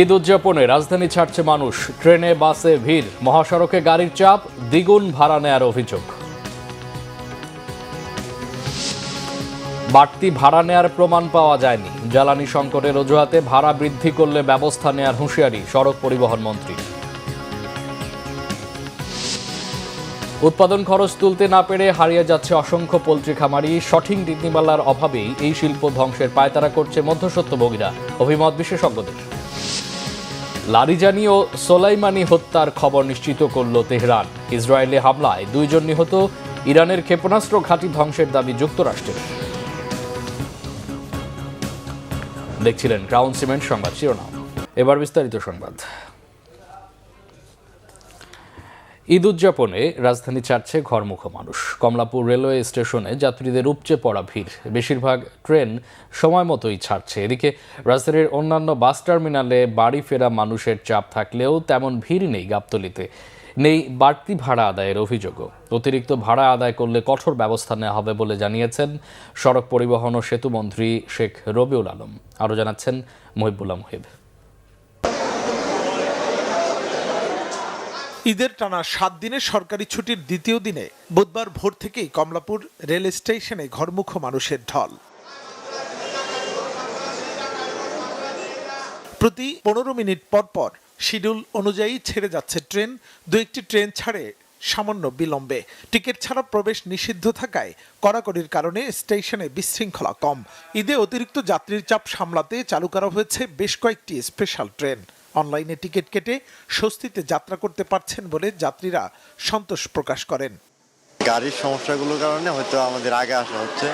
ঈদ উদযাপনে রাজধানী ছাড়ছে মানুষ, ট্রেনে বাসে ভিড়, মহাসড়কে গাড়ির চাপ, দ্বিগুণ ভাড়া নেয়ার অভিযোগ। বাড়তি ভাড়া নেয়ার প্রমাণ পাওয়া যায়নি, জ্বালানি সংকটের অজুহাতে ভাড়া বৃদ্ধি করলে ব্যবস্থা নেয়ার হুঁশিয়ারি সড়ক পরিবহন মন্ত্রী। উৎপাদন খরচ তুলতে না পেরে হারিয়ে যাচ্ছে অসংখ্য পোল্ট্রি খামারি, সঠিক নীতিমালার অভাবেই এই শিল্প ধ্বংসের পায়তারা করছে মধ্যস্বত্বভোগীরা, অভিমত বিশেষজ্ঞদের। লারিজানি ও সোলাইমানি হত্যার খবর নিশ্চিত করল তেহরান। ইসরায়েলে হামলায় 2 জন নিহত, ইরানের ক্ষেপণাস্ত্র ঘাঁটি ধ্বংসের দাবি যুক্তরাষ্ট্রের। দেখছিলেন ক্রাউন সিমেন্ট সংবাদ শিরোনাম, এবার বিস্তারিত সংবাদ। ঈদ উদযাপনে রাজধানী ছাড়ছে ঘরমুখ মানুষ। কমলাপুর রেলওয়ে স্টেশনে যাত্রীদের উপচে পড়া ভিড়, বেশিরভাগ ট্রেন সময় মতোই ছাড়ছে। এদিকে রাজধানীর অন্যান্য বাস টার্মিনালে বাড়ি ফেরা মানুষের চাপ থাকলেও তেমন ভিড় নেই গাবতলীতে। নেই বাড়তি ভাড়া আদায়ের অভিযোগও। অতিরিক্ত ভাড়া আদায় করলে কঠোর ব্যবস্থা নেওয়া হবে বলে জানিয়েছেন সড়ক পরিবহন ও সেতুমন্ত্রী শেখ রবিউল আলম। আরও জানাচ্ছেন মহিবুল্লাহ মুহিব। ঈদের টানা 7 দিনের সরকারি ছুটির দ্বিতীয় দিনে বুধবার ভোর থেকেই কমলাপুর রেল স্টেশনে ঘরমুখ মানুষের ঢল। প্রতি 15 মিনিট পর পর শিডিউল অনুযায়ী ছেড়ে যাচ্ছে ট্রেন। 2-1টি ট্রেন ছাড়ে সামান্য বিলম্বে। টিকিট ছাড়া প্রবেশ নিষিদ্ধ থাকায় কড়াকড়ির কারণে স্টেশনে বিশৃঙ্খলা কম। ঈদে অতিরিক্ত যাত্রীর চাপ সামলাতে চালু করা হয়েছে বেশ কয়েকটি স্পেশাল ট্রেন। অনলাইনে টিকিট কেটে স্বস্তিতে যাত্রা করতে পারছেন বলে যাত্রীরা সন্তোষ প্রকাশ করেন। গাড়ির সমস্যাগুলোর কারণে হয়তো আমাদের আগে আসা হচ্ছে,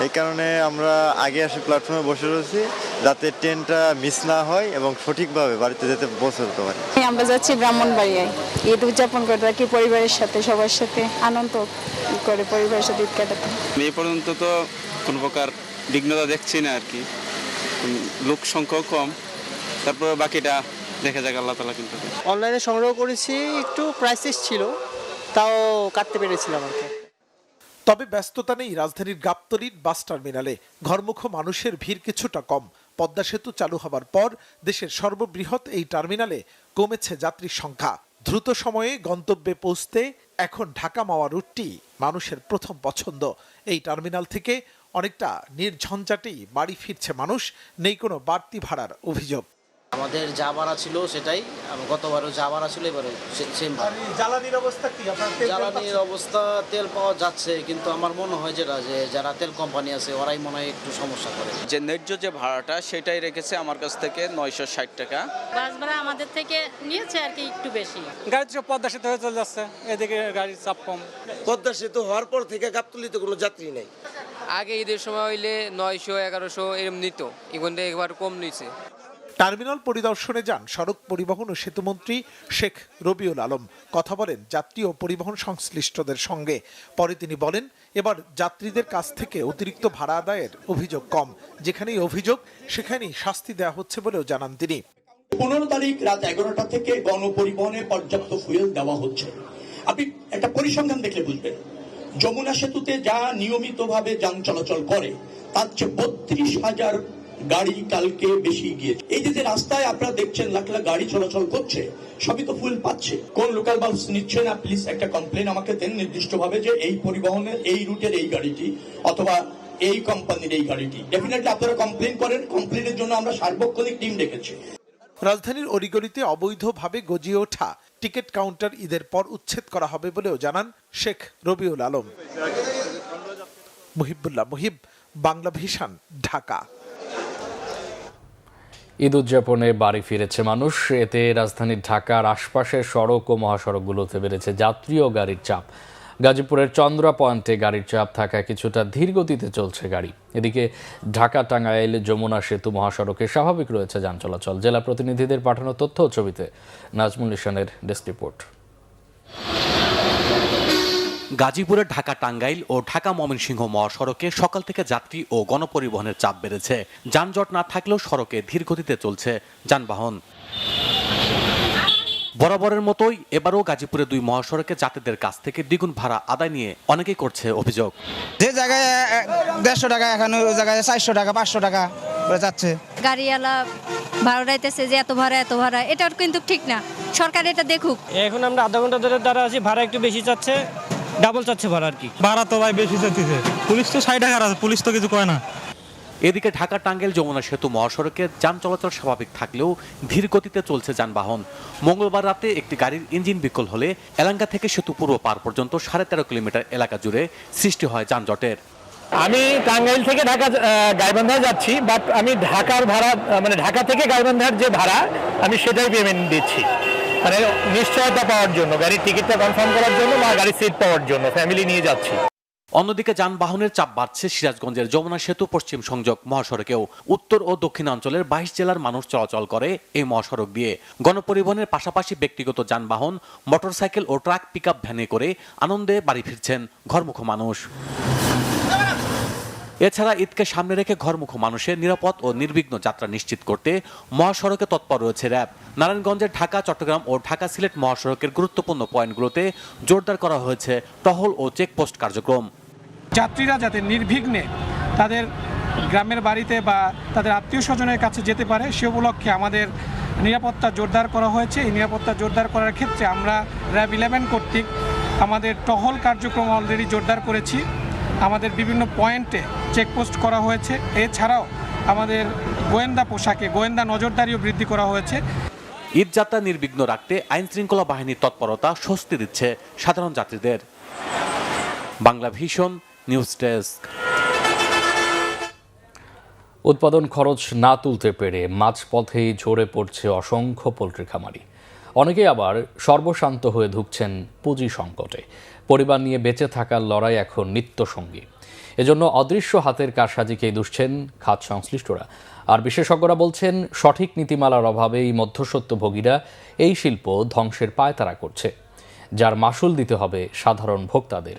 এই কারণে আমরা আগে এসে প্ল্যাটফর্মে বসে রয়েছি যাতে ট্রেনটা মিস না হয় এবং সঠিকভাবে বাড়িতে যেতে পৌঁছতে পারি। আমরা যাচ্ছি ব্রাহ্মণবাড়িয়ায় ঈদ উদযাপন করতে, কি পরিবারের সাথে সবার সাথে আনন্দ করে পরিবারের সাথে ঈদ কাটাতে। এই পর্যন্ত তো কোনো প্রকার বিঘ্নতা দেখছি না আর কি, লোক সংখ্যাও কম, তারপর বাকিটা দেখা যাক আল্লাহ তাআলা। কিন্তু অনলাইনে সংগ্রহ করেছি, একটু ক্রাইসিস ছিল, তাও কাটতে পেরেছিলাম আর কি। তবে ব্যস্ততা নেই রাজধানীর গাবতলীর বাস টার্মিনালে। ঘরমুখ মানুষের ভিড় কিছুটা কম। পদ্মা সেতু চালু হবার পর দেশের সর্ববৃহৎ এই টার্মিনালে কমেছে যাত্রীর সংখ্যা। দ্রুত সময়ে গন্তব্যে পৌঁছতে এখন ঢাকা মাওয়া রুটটি মানুষের প্রথম পছন্দ। এই টার্মিনাল থেকে অনেকটা নির্ঝঞ্ঝাটেই বাড়ি ফিরছে মানুষ, নেই কোনো বাড়তি ভাড়ার অভিযোগ। আমাদের যা ভাড়া ছিল সেটাই, গতবারও যা ভাড়া ছিল এবারও সেম। জ্বালানির অবস্থা কি? জ্বালানির অবস্থা, তেল পাওয়া যাচ্ছে, কিন্তু আমার মনে হয় যে যারা তেল কোম্পানি আছে ওরাই মনে হয় একটু সমস্যা করে। যে ন্যায্য যে ভাড়াটা সেটাই রেখেছে আমার কাছ থেকে 960 টাকা। বাস ভাড়া আমাদের থেকে নিয়েছে আর কি একটু বেশি। গাড়ি তো পদ্মা সেতু হয়ে চলে যাচ্ছে, এদিকে গাড়ির চাপ কম। পদ্মা সেতু হওয়ার পর থেকে গাবতলীতে কোনো যাত্রী নেই। আগে ঈদের সময় হইলে 900-1100 এরকম নিত, এখন একবার কম নিচ্ছে। টার্মিনাল পরিদর্শনে যান সড়ক পরিবহন ও সেতুমন্ত্রী শেখ রবিউল আলম। কথা বলেন যাত্রী ও পরিবহন সংশ্লিষ্টদের সঙ্গে। পরে তিনি বলেন, এবার যাত্রীদের কাছ থেকে অতিরিক্ত ভাড়া আদায়ের অভিযোগ কম। যেখানেই অভিযোগ সেখানেই শাস্তি দেওয়া হচ্ছে বলেও জানান তিনি। 15 তারিখ রাত 11টা থেকে গণপরিবহনে পর্যাপ্ত ফুয়েল দেওয়া হচ্ছে। আপনি একটা পরিসংখ্যান দেখলে বুঝবেন, যমুনা সেতুতে যা নিয়মিতভাবে যান চলাচল করে তার চেয়ে 32,000 গাড়ি কালকে বেশি গিয়েছে। এই যে রাস্তায় আপনারা দেখছেন লাখ লাখ গাড়ি চলাচল করছে, সবই তো ফুল পাচ্ছে। কোন লোকাল বাস নিচ্ছে না, প্লিজ একটা কমপ্লেন আমাকে দেন নির্দিষ্টভাবে যে এই পরিবহনের এই রুটের এই গাড়িটি অথবা এই কোম্পানির এই গাড়িটি। ডেফিনেটলি আপনারা কমপ্লেন করেন, কমপ্লেনের জন্য আমরা সার্বক্ষণিক টিম রেখেছি। রাজধানীর অলিগলিতে অবৈধভাবে গজিয়ে ওঠা টিকিট কাউন্টার ঈদের পর উচ্ছেদ করা হবে বলেও জানান শেখ রবিউল আলম। মহিবুল্লাহ মুহিব, বাংলা ভিশন, ঢাকা। ঈদ উদযাপনে বাড়ি ফিরেছে মানুষ, এতে রাজধানীর ঢাকার আশপাশের সড়ক ও মহাসড়কগুলোতে বেড়েছে যাত্রী ও গাড়ির চাপ। গাজীপুরের চন্দ্রা পয়েন্টে গাড়ির চাপ থাকায় কিছুটা ধীর গতিতে চলছে গাড়ি। এদিকে ঢাকা টাঙ্গাইল যমুনা সেতু মহাসড়কে স্বাভাবিক রয়েছে যান চলাচল। জেলা প্রতিনিধিদের পাঠানো তথ্য ও ছবিতে নাজমুল নিশানের ডেস্ক রিপোর্ট। গাজীপুরের ঢাকা টাঙ্গাইল ও ঢাকা ময়মনসিংহ মহাসড়কে সকাল থেকে যাত্রী ও গণপরিবহনের চাপ বেড়েছে। যানজট না থাকলেও সড়কে ধীর গতিতে চলছে যানবাহন। বরাবরের মতোই এবারও গাজীপুরে 2 মহাসড়কে যাত্রীদের কাছ থেকে দ্বিগুণ ভাড়া আদায় নিয়ে অনেকেই করছে অভিযোগ। যে জায়গায় 150 টাকা এখন ওই জায়গায় 400 টাকা 500 টাকা করে যাচ্ছে। গাড়িওয়ালা ভাড়া দিতেছে যে এত ভাড়া এটা কিন্তু ঠিক না, সরকার এটা দেখুক। এখন আমরা আধা ঘন্টা ধরে দাঁড়া আছি, ভাড়া একটু বেশি চাচ্ছে, ডাবল চাচ্ছে ভাড়া আর কি। ভাড়া তো ভাই বেশি চাচ্ছে, পুলিশ তো 60 টাকা আছে, পুলিশ তো কিছু কয় না। এদিকে ঢাকা টাঙ্গাইল যমুনা সেতু মহাসড়কে যান চলাচল স্বাভাবিক থাকলেও ধীর গতিতে চলছে যানবাহন। মঙ্গলবার রাতে একটি গাড়ির ইঞ্জিন বিকল হলে এলাঙ্গা থেকে সেতু পূর্ব পার পর্যন্ত 13.5 কিলোমিটার এলাকা জুড়ে সৃষ্টি হয় যানজটের। আমি টাঙ্গাইল থেকে ঢাকা গাইবান্ধা যাচ্ছি, বাট আমি ঢাকার ভাড়া মানে ঢাকা থেকে গাইবান্ধার যে ভাড়া আমি সেটাই পেমেন্ট দিচ্ছি, মানে নিশ্চয়তা পাওয়ার জন্য, গাড়ির টিকিটটা কনফার্ম করার জন্য বা গাড়ির সিট পাওয়ার জন্য ফ্যামিলি নিয়ে যাচ্ছি। অন্যদিকে যানবাহনের চাপ বাড়ছে সিরাজগঞ্জের যমুনা সেতু পশ্চিম সংযোগ মহাসড়কেও। উত্তর ও দক্ষিণাঞ্চলের 22 জেলার মানুষ চলাচল করে এই মহাসড়ক দিয়ে। গণপরিবহনের পাশাপাশি ব্যক্তিগত যানবাহন, মোটরসাইকেল ও ট্রাক পিকআপ ভ্যানে করে আনন্দে বাড়ি ফিরছেন ঘরমুখো মানুষ। এছাড়া ঈদকে সামনে রেখে ঘরমুখো মানুষের নিরাপদ ও নির্বিঘ্ন যাত্রা নিশ্চিত করতে মহাসড়কে তৎপর রয়েছে র্যাব। নারায়ণগঞ্জের ঢাকা, চট্টগ্রাম ও ঢাকা সিলেট মহাসড়কের গুরুত্বপূর্ণ পয়েন্টগুলোতে জোরদার করা হয়েছে টহল ও চেকপোস্ট কার্যক্রম। যাত্রীরা যাতে নির্বিঘ্নে তাদের গ্রামের বাড়িতে বা তাদের আত্মীয় স্বজনের কাছে যেতে পারে সে উপলক্ষে আমাদের নিরাপত্তা জোরদার করা হয়েছে। এই নিরাপত্তা জোরদার করার ক্ষেত্রে আমরা র্যাব 11 কর্তৃক আমাদের টহল কার্যক্রম অলরেডি জোরদার করেছি। আমাদের বিভিন্ন পয়েন্টে চেকপোস্ট করা হয়েছে। এছাড়াও আমাদের গোয়েন্দা পোশাকে গোয়েন্দা নজরদারিও বৃদ্ধি করা হয়েছে। ঈদযাত্রা নির্বিঘ্ন রাখতে আইন শৃঙ্খলা বাহিনীর তৎপরতা স্বস্তি দিচ্ছে সাধারণ যাত্রীদের। Bangla vision news desk. উৎপাদন খরচ না তুলতে পেরে মাঝপথেই ঝরে পড়ছে অসংখ্য পোল্ট্রি খামারি। অনেকেই আবার সর্বশান্ত হয়ে ধুঁকছেন পুঁজি সংকটে। পরিবার নিয়ে বেঁচে থাকার লড়াই এখন নিত্যসঙ্গী। এজন্য অদৃশ্য হাতের কারসাজিকেই দুষছেন খাত সংশ্লিষ্টরা। আর বিশেষজ্ঞরা বলছেন, সঠিক নীতিমালার অভাবে এই মধ্যস্বত্বভোগীরা এই শিল্প ধ্বংসের পায়তারা করছে, যার মাসুল দিতে হবে সাধারণ ভোক্তাদের।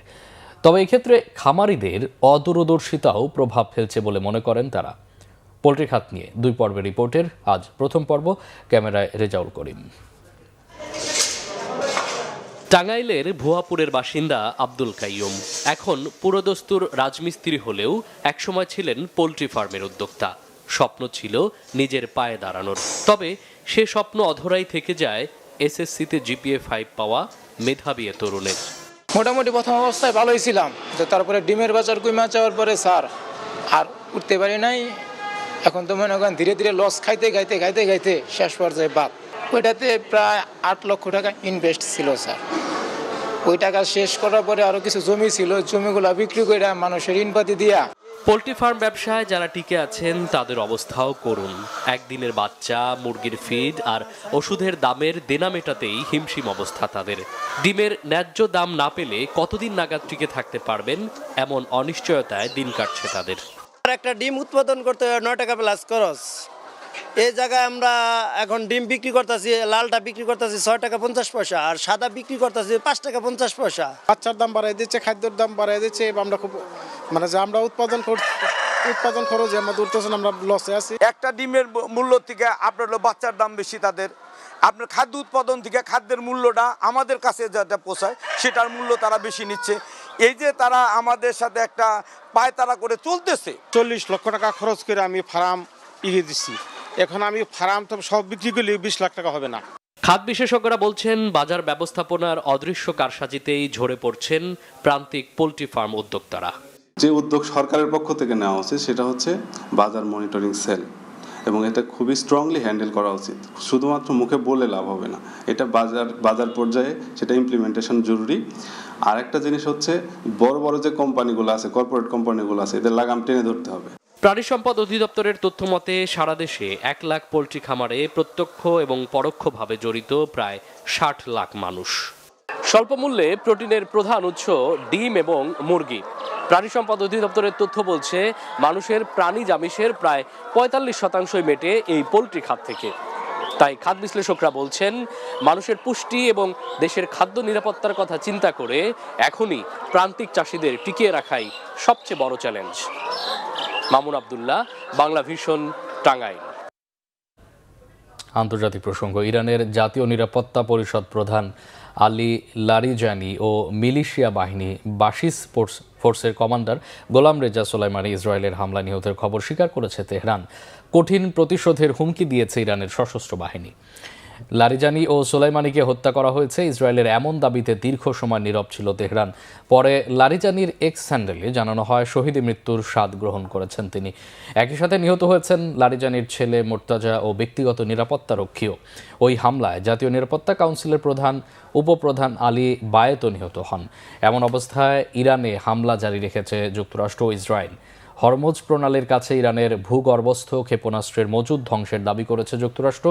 তবে এক্ষেত্রে খামারিদের অদূরদর্শিতাও প্রভাব ফেলছে বলে মনে করেন তারা। পোল্ট্রি খাত নিয়ে 2 পর্বের রিপোর্টের আজ প্রথম পর্ব। ক্যামেরায় রেজাউল করিম। টাঙ্গাইলের ভুয়াপুরের বাসিন্দা আব্দুল কাইয়ুম এখন পুরোদস্তুর রাজমিস্ত্রি হলেও একসময় ছিলেন পোল্ট্রি ফার্মের উদ্যোক্তা। স্বপ্ন ছিল নিজের পায়ে দাঁড়ানোর, তবে সে স্বপ্ন অধরাই থেকে যায় এসএসসিতে জিপিএ 5 পাওয়া মেধাবী তরুণের। মোটামুটি প্রথম অবস্থায় ভালোই ছিলাম, তারপরে ডিমের বাজার কমে যাওয়ার পরে স্যার আর উঠতে পারি নাই। এখন তো মনে করেন ধীরে ধীরে লস খাইতে খাইতে শেষ পর্যায়ে বাদ। ওইটাতে প্রায় 8 লক্ষ টাকা ইনভেস্ট ছিল স্যার। ওই টাকা শেষ করার পরে আরো কিছু জমি ছিল, জমিগুলো বিক্রি করে মানুষের ঋণপাতি দিয়া। পোল্ট্রি ফার্ম ব্যবসায় যারা টিকে আছেন তাদের অবস্থাও করুন। একদিনের বাচ্চা, মুরগির ফিড আর ওষুধের দামের দেনা মেটাতেই হিমশিম অবস্থা তাদের। ডিমের ন্যায্য দাম না পেলে কতদিন নাগাদ টিকে থাকতে পারবেন, এমন অনিশ্চয়তায় দিন কাটছে তাদের। একটা ডিম উৎপাদন করতে 9 টাকা প্লাস খরচ। এই জায়গায় আমরা এখন ডিম বিক্রি করতেছি, লালটা বিক্রি করতেছি 6 টাকা 50 পয়সা, আর সাদা বিক্রি করতেছি 5 টাকা 50 পয়সা। বাচ্চার দাম বাড়াই দিচ্ছে, খাদ্যের দাম বাড়াই দিচ্ছে। আমরা খুব মানে যে আমরা উৎপাদন খরচ আমরা দূরতেছেন, আমরা লসে আছি। একটা ডিমের মূল্য থেকে আপনার বাচ্চার দাম বেশি, তাদের আপনার খাদ্য উৎপাদন থেকে খাদ্যের মূল্যটা আমাদের কাছে যেটা পোষায় সেটার মূল্য তারা বেশি নিচ্ছে। এই যে তারা আমাদের সাথে একটা পায়তারা করে চলতেছে। 40 লক্ষ টাকা খরচ করে আমি ফার্ম ইয়ে দিচ্ছি, এখন আমি ফার্ম তো সব বিক্রি করলে 20 লাখ টাকা হবে না। খাত বিশেষজ্ঞরা বলছেন, বাজার ব্যবস্থাপনার অদৃশ্য কারসাজিতেই ঝরে পড়ছেন প্রান্তিক পোল্ট্রি ফার্ম উদ্যোক্তারা। যে উদ্যোগ সরকারের পক্ষ থেকে নেওয়া উচিত সেটা হচ্ছে বাজার মনিটরিং সেল, এবং এটা খুবই স্ট্রংলি হ্যান্ডেল করা উচিত। শুধুমাত্র মুখে বলে লাভ হবে না, এটা বাজার পর্যায়ে সেটা ইমপ্লিমেন্টেশন জরুরি। আর একটা জিনিস হচ্ছে, বড় বড় যে কোম্পানিগুলো আছে, কর্পোরেট কোম্পানিগুলো আছে, এদের লাগাম টেনে ধরতে হবে। প্রাণী সম্পদ অধিদপ্তরের তথ্য মতে সারা দেশে 1 লাখ পোল্ট্রি খামারে প্রত্যক্ষ এবং পরোক্ষভাবে জড়িত প্রায় 60 লাখ মানুষ। স্বল্প মূল্যে প্রোটিনের প্রধান উৎস ডিম এবং মুরগি। প্রাণী সম্পদ অধিদপ্তরের তথ্য বলছে, মানুষের প্রাণী আমিষের প্রায় 45% মেটে এই পোল্ট্রি খাত থেকে। তাই খাত বিশ্লেষকরা বলছেন, মানুষের পুষ্টি এবং দেশের খাদ্য নিরাপত্তার কথা চিন্তা করে এখনই প্রান্তিক চাষিদের টিকিয়ে রাখাই সবচেয়ে বড় চ্যালেঞ্জ। মামুন আব্দুল্লাহ, বাংলা ভিশন, টাঙ্গাইল। আন্তর্জাতিক প্রসঙ্গ। ইরানের জাতীয় নিরাপত্তা পরিষদ প্রধান আলী লারিজানি ও মিলিশিয়া বাহিনী বাশিস ফোর্সের কমান্ডার গোলাম রেজা সোলাইমানি ইসরায়েলের হামলা নিহতের খবর স্বীকার করেছে তেহরান। কঠিন প্রতিশোধের হুমকি দিয়েছে ইরানের সশস্ত্র বাহিনী। লারিজানি ও সোলাইমানিকে হত্যা করা হয়েছে ইসরায়েলের এমন দাবিতে দীর্ঘ সময় নীরব ছিল তেহরান। পরে লারিজানির এক্স হ্যান্ডেলে জানানো হয় শহীদ মৃত্যুর স্বাদ গ্রহণ করেছেন তিনি। একই সাথে নিহত হয়েছেন লারিজানির ছেলে মোর্তাজা ও ব্যক্তিগত নিরাপত্তা রক্ষীও। ওই হামলায় জাতীয় নিরাপত্তা কাউন্সিলের উপপ্রধান আলী বায়েতও নিহত হন। এমন অবস্থায় ইরানে হামলা জারি রেখেছে যুক্তরাষ্ট্র ও ইসরায়েল। হরমুজ প্রণালীর কাছে ইরানের ভূগর্ভস্থ ক্ষেপণাস্ত্রের মজুদ ধ্বংসের দাবি করেছে যুক্তরাষ্ট্র।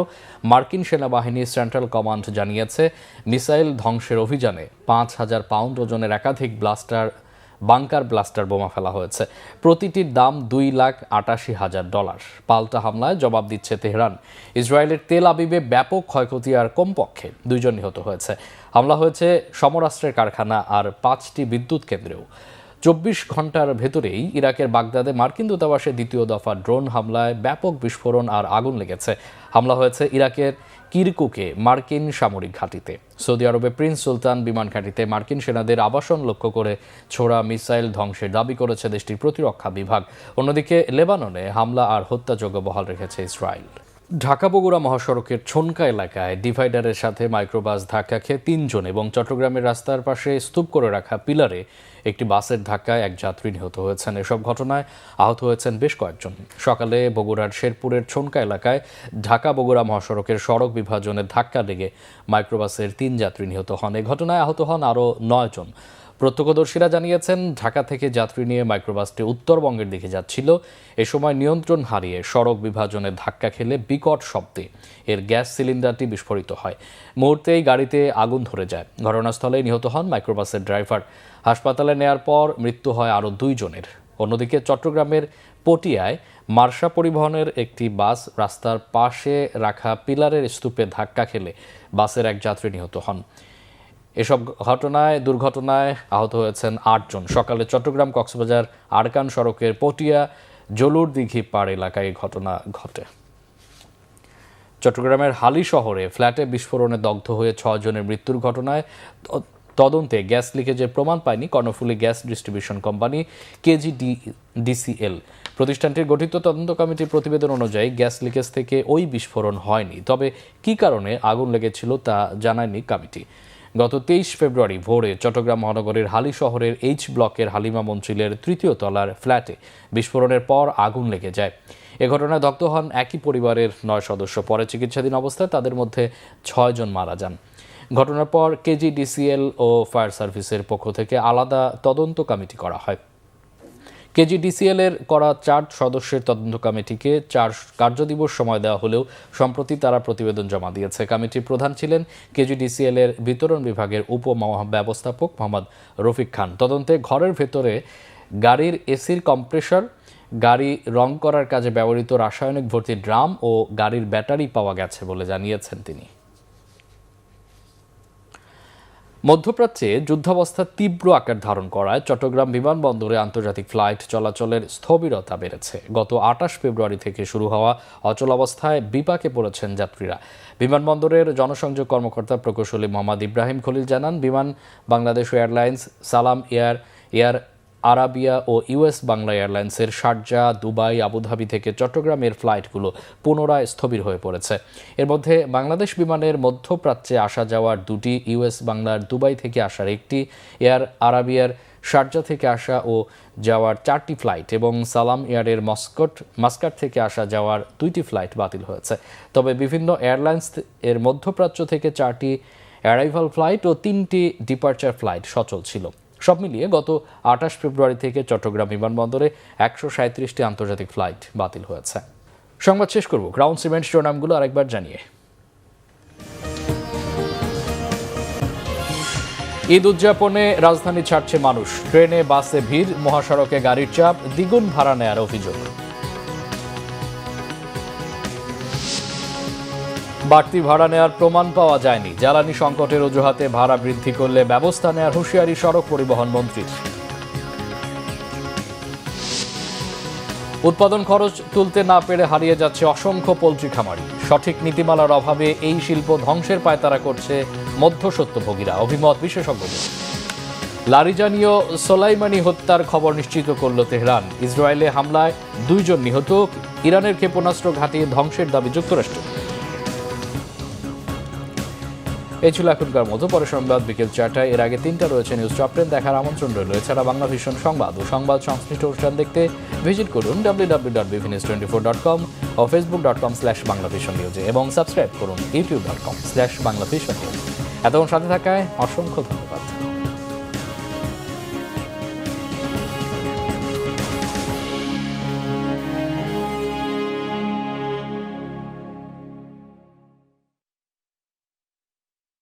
মার্কিন সেনাবাহিনীর সেন্ট্রাল কমান্ড জানিয়েছে মিসাইল ধ্বংসের অভিযানে 5,000 পাউন্ড ওজনের একাধিক বাংকার ব্লাস্টার বোমা ফেলা হয়েছে। প্রতিটির দাম $2,88,000। পাল্টা হামলায় জবাব দিচ্ছে তেহরান। ইসরায়েলের তেল আবিবে ব্যাপক ক্ষয়ক্ষতি আর কমপক্ষে 2 জন নিহত হয়েছে। হামলা হয়েছে সমরাস্ত্রের কারখানা আর 5টি বিদ্যুৎ কেন্দ্রেও। 24 ঘন্টার ভেতরেই ইরাকের বাগদাদে মার্কিন দূতাবাসের দ্বিতীয় দফা ড্রোন হামলায় ব্যাপক বিস্ফোরণ আর আগুন লেগেছে। হামলা হয়েছে ইরাকের কিরকুকে মার্কিন সামরিক ঘাঁটিতে। সৌদি আরবে প্রিন্স সুলতান বিমান ঘাঁটিতে মার্কিন সেনাদের আবাসন লক্ষ্য করে ছোড়া মিসাইল ধ্বংসের দাবি করেছে দেশটির প্রতিরক্ষা বিভাগ। অন্যদিকে লেবাননে হামলা আর হত্যাযোগ্য বহাল রেখেছে ইসরায়েল। ঢাকা বগুড়া মহাসড়কের ছনকা এলাকায় ডিভাইডারের সাথে মাইক্রোবাস ধাক্কা খেয়ে 3 জন এবং চট্টগ্রামের রাস্তার পাশে স্তূপ করে রাখা পিলারে একটি বাসের ধাক্কায় এক যাত্রী নিহত হয়েছেন। এসব ঘটনায় আহত হয়েছেন বেশ কয়েকজন। সকালে বগুড়ার শেরপুরের ছনকা এলাকায় ঢাকা বগুড়া মহাসড়কের সড়ক বিভাজনের ধাক্কা লেগে মাইক্রোবাসের 3 যাত্রী নিহত হন। এ ঘটনায় আহত হন আরও 9 জন। প্রত্যক্ষদর্শীরা জানিয়েছেন ঢাকা থেকে যাত্রী নিয়ে মাইক্রোবাসটি উত্তরবঙ্গের দিকে যাচ্ছিল। এ সময় নিয়ন্ত্রণ হারিয়ে সড়ক বিভাজনে ধাক্কা খেলে বিকট শব্দে এর গ্যাস সিলিন্ডারটি বিস্ফোরিত হয়। মুহূর্তেই গাড়িতে আগুন ধরে যায়। ঘটনাস্থলে নিহত হন মাইক্রোবাসের ড্রাইভার। হাসপাতালে নেয়ার পর মৃত্যু হয় আরও 2 জনের। অন্যদিকে চট্টগ্রামের পটিয়ায় মার্শা পরিবহনের একটি বাস রাস্তার পাশে রাখা পিলারের স্তূপে ধাক্কা খেলে বাসের এক যাত্রী নিহত হন। এসব দুর্ঘটনায় আহত হয়েছেন 8 জন। সকালে চট্টগ্রাম কক্সবাজার আরকান সড়কের পটিয়া জলুর দিঘি পাড় এলাকায় এই ঘটনা ঘটে। চট্টগ্রামের হালি শহরে ফ্ল্যাটে বিস্ফোরণে দগ্ধ হয়ে 6 জনের মৃত্যুর ঘটনায় তদন্তে গ্যাস লিকেজের প্রমাণ পায়নি Karnaphuli gas distribution company KGDCL। প্রতিষ্ঠানটির গঠিত তদন্ত কমিটির প্রতিবেদন অনুযায়ী গ্যাস লিকেজ থেকে ওই বিস্ফোরণ হয়নি। তবে কী কারণে আগুন লেগেছিল তা জানায়নি কমিটি। গত 23 ফেব্রুয়ারি ভোরে চট্টগ্রাম মহানগরের হালি শহরের H ব্লকের হালিমা মঞ্জিলের 3য় তলার ফ্ল্যাটে বিস্ফোরণের পর আগুন লেগে যায়। এ ঘটনায় দগ্ধ হন একই পরিবারের 9 সদস্য। পরে চিকিৎসাধীন অবস্থায় তাদের মধ্যে 6 জন মারা যান। ঘটনার পর KGDCL ও ফায়ার সার্ভিসের পক্ষ থেকে আলাদা তদন্ত কমিটি করা হয়। KGDCL এর করা 4 সদস্যের তদন্ত কমিটিকে 4 কার্যদিবস সময় দেওয়া হলেও সম্প্রতি তারা প্রতিবেদন জমা দিয়েছে। কমিটির প্রধান ছিলেন KGDCL এর বিতরণ বিভাগের উপমহাব্যবস্থাপক মোহাম্মদ রফিক খান। তদন্তে ঘরের ভেতরে গাড়ির এসির কম্প্রেসর, গাড়ি রং করার কাজে ব্যবহৃত রাসায়নিক ভর্তি ড্রাম ও গাড়ির ব্যাটারি পাওয়া গেছে বলে জানিয়েছেন তিনি। মধ্যপ্রাচ্যে যুদ্ধাবস্থা তীব্র আকার ধারণ করায় চট্টগ্রাম বিমানবন্দরে আন্তর্জাতিক ফ্লাইট চলাচলের স্থবিরতা বেড়েছে। গত 28 ফেব্রুয়ারি থেকে শুরু হওয়া অচলাবস্থায় বিপাকে পড়েছেন যাত্রীরা। বিমানবন্দরের জনসংযোগ কর্মকর্তা প্রকৌশলী মোহাম্মদ ইব্রাহিম খলিল জানান, বিমান বাংলাদেশ এয়ারলাইন্স, সালাম এয়ার আরাবিয়া ও US বাংলা এয়ারলাইন্সের শারজা, দুবাই, আবুধাবি থেকে চট্টগ্রামের ফ্লাইটগুলো পুনরায় স্থবির হয়ে পড়েছে। এর মধ্যে বাংলাদেশ বিমানের মধ্যপ্রাচ্যে আসা যাওয়ার 2টি, US বাংলার দুবাই থেকে আসার 1টি, এয়ার আরাবিয়ার শারজা থেকে আসা ও যাওয়ার 4টি ফ্লাইট এবং সালাম এয়ারের মাস্কাট থেকে আসা যাওয়ার 2টি ফ্লাইট বাতিল হয়েছে। তবে বিভিন্ন এয়ারলাইন্স এর মধ্যপ্রাচ্য থেকে 4টি অ্যারাইভাল ফ্লাইট ও 3টি ডিপার্চার ফ্লাইট সচল ছিল। সব মিলিয়ে গত 28 ফেব্রুয়ারি থেকে চট্টগ্রাম বিমানবন্দরে 137টি আন্তর্জাতিক ফ্লাইট বাতিল হয়েছে। সংবাদ শেষ করব গ্রাউন্ড সিমেন্ট শিরোনামগুলো আরেকবার জানিয়ে। ঈদ উদযাপনে রাজধানী ছাড়ছে মানুষ। ট্রেনে বাসে ভিড়, মহাসড়কে গাড়ির চাপ, দ্বিগুণ ভাড়া নেয়ার অভিযোগ। বাড়তি ভাড়া নেওয়ার প্রমাণ পাওয়া যায়নি। জ্বালানি সংকটের অজুহাতে ভাড়া বৃদ্ধি করলে ব্যবস্থা নেওয়ার হুঁশিয়ারি সড়ক পরিবহন মন্ত্রীর। উৎপাদন খরচ তুলতে না পেরে হারিয়ে যাচ্ছে অসংখ্য পোলট্রি খামারি। সঠিক নীতিমালার অভাবে এই শিল্প ধ্বংসের পায়তারা করছে মধ্যস্বত্বভোগীরা, অভিমত বিশেষজ্ঞদের। লারিজানীয় সোলাইমানি হত্যার খবর নিশ্চিত করল তেহরান। ইসরায়েলে হামলায় 2 জন নিহত। ইরানের ক্ষেপণাস্ত্র ঘাঁটি ধ্বংসের দাবি যুক্তরাষ্ট্র। এই ছিল এখনকার মতো। পরে সংবাদ বিকেল 4টায়। এর আগে 3টা রয়েছে নিউজ টপ 10 দেখার আমন্ত্রণ রইল। এছাড়া বাংলা ভিশন সংবাদ ও সংবাদ সংশ্লিষ্ট অনুষ্ঠান দেখতে ভিজিট করুন www.bvnews24.com ও facebook.com/banglavisionnews এবং সাবস্ক্রাইব করুন youtube.com/banglavisionnews। এতক্ষণ সাথে থাকায় অসংখ্য ধন্যবাদ।